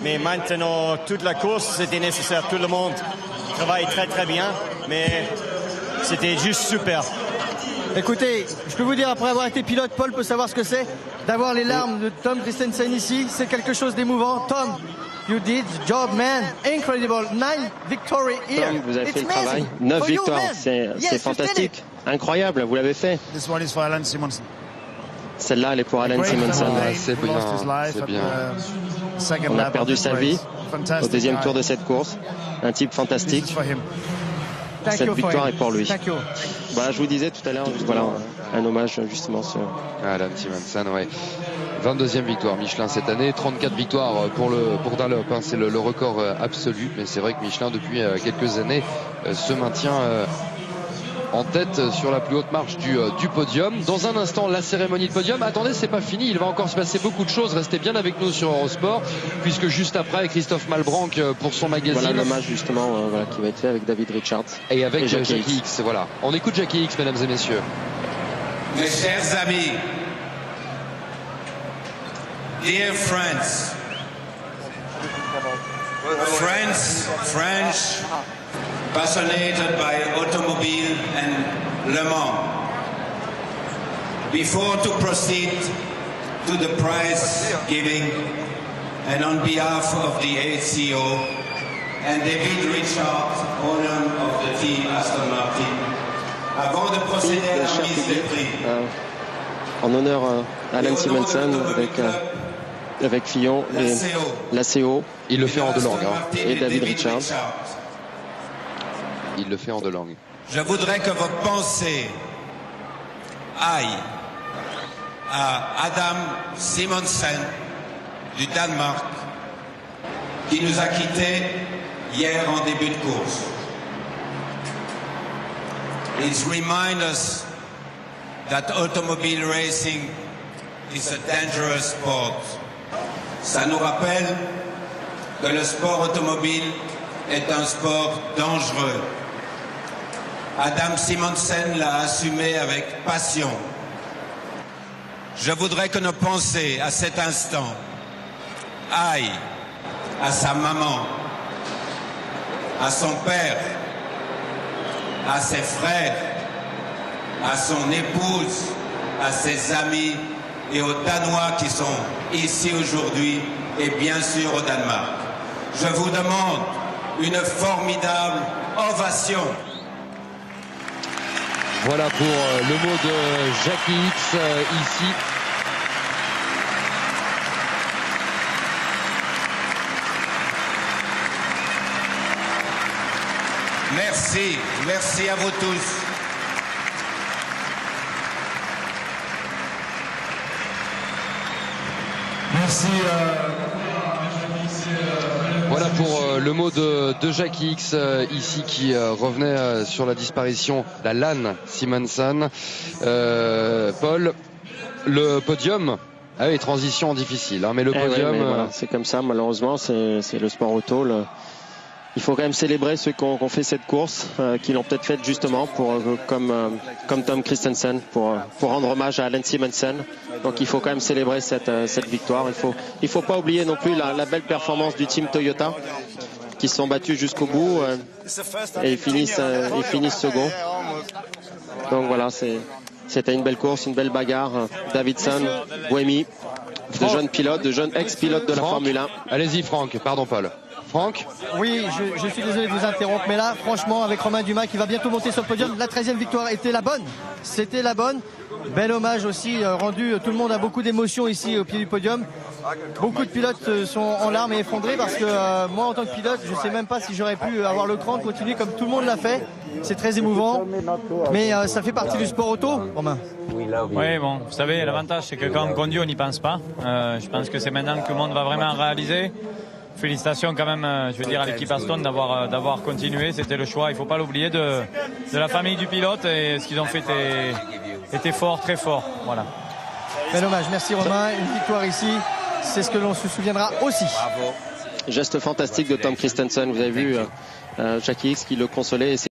Mais maintenant, toute la course, c'était nécessaire. Tout le monde travaille très très bien, mais c'était juste super. Écoutez, je peux vous dire, après avoir été pilote, Paul peut savoir ce que c'est d'avoir les larmes de Tom Kristensen ici. C'est quelque chose d'émouvant. Tom, you did the job, man. Incredible. 9 victories here. Tom, vous avez fait It's le travail. amazing. 9 For you, victoires, man. c'est Yes, fantastique. Incroyable, vous l'avez fait. This one is for Alan Simonsen. Celle-là, elle est pour Alan Simonsen. C'est bien, c'est bien. On a perdu sa vie au deuxième tour de cette course. Un type fantastique. Cette victoire est pour lui. Voilà, je vous disais tout à l'heure, voilà, un hommage justement sur Alan Simonsen, ouais. 22e victoire Michelin cette année, 34 victoires pour Dunlop, hein, c'est le record absolu, mais c'est vrai que Michelin depuis quelques années se maintient en tête sur la plus haute marche du podium. Dans un instant, la cérémonie de podium. Attendez, c'est pas fini, il va encore se passer beaucoup de choses. Restez bien avec nous sur Eurosport, puisque juste après, Christophe Malbranc pour son magazine. Voilà l'hommage justement voilà, qui va être fait avec David Richards. Et avec Jackie X. Voilà. On écoute Jackie X, mesdames et messieurs. Mes chers amis, dear friends, French, passionated by automobile and Le Mans. Before to proceed to the prize giving, and on behalf of the ACO and David Richards, owner of the team Aston Martin, avant de procéder à la remise des prix. En honneur à Alan Simonsen avec Fillon et l'ACO. Il le fait en deux langues. Hein. Et David Richards. Il le fait en deux langues. Je voudrais que vos pensées aillent à Adam Simonsen du Danemark qui nous a quittés hier en début de course. It reminds us that automobile racing is a dangerous sport. Ça nous rappelle que le sport automobile est un sport dangereux. Adam Simonsen l'a assumé avec passion. Je voudrais que nos pensées, à cet instant, aillent à sa maman, à son père, à ses frères, à son épouse, à ses amis et aux Danois qui sont ici aujourd'hui et bien sûr au Danemark. Je vous demande une formidable ovation. Voilà pour le mot de Jackie X ici. Merci, merci à vous tous. Merci. Voilà pour le mot de Jackie X ici qui revenait sur la disparition d'Alan Simonsen. Paul, le podium. Ah oui, transition difficile, hein, mais le podium. Voilà, c'est comme ça, malheureusement, c'est le sport auto. Il faut quand même célébrer ceux qui ont fait cette course, qui l'ont peut-être faite justement comme Tom Kristensen, pour rendre hommage à Alan Simonsen. Donc il faut quand même célébrer cette victoire. Il faut pas oublier non plus la belle performance du team Toyota, qui se sont battus jusqu'au bout et ils finissent second. Donc voilà, c'était une belle course, une belle bagarre. Davidson, Buemi, de jeunes pilotes, de jeunes ex-pilotes de la Formule 1. Allez-y Franck, pardon Paul. Franck ? Oui, je suis désolé de vous interrompre, mais là, franchement, avec Romain Dumas qui va bientôt monter sur le podium, la 13e victoire était la bonne. C'était la bonne. Bel hommage aussi rendu. Tout le monde a beaucoup d'émotions ici au pied du podium. Beaucoup de pilotes sont en larmes et effondrés parce que moi, en tant que pilote, je ne sais même pas si j'aurais pu avoir le cran de continuer comme tout le monde l'a fait. C'est très émouvant, mais ça fait partie du sport auto, Romain. Oui, bon, vous savez, l'avantage, c'est que quand on conduit, on n'y pense pas. Je pense que c'est maintenant que tout le monde va vraiment réaliser. Félicitations quand même, je veux dire, à l'équipe Aston d'avoir continué. C'était le choix, il ne faut pas l'oublier, de la famille du pilote, et ce qu'ils ont fait était fort, très fort. Voilà. Bel hommage, merci Romain. Une victoire ici, c'est ce que l'on se souviendra aussi. Geste fantastique de Tom Kristensen. Vous avez vu Jackie X qui le consolait.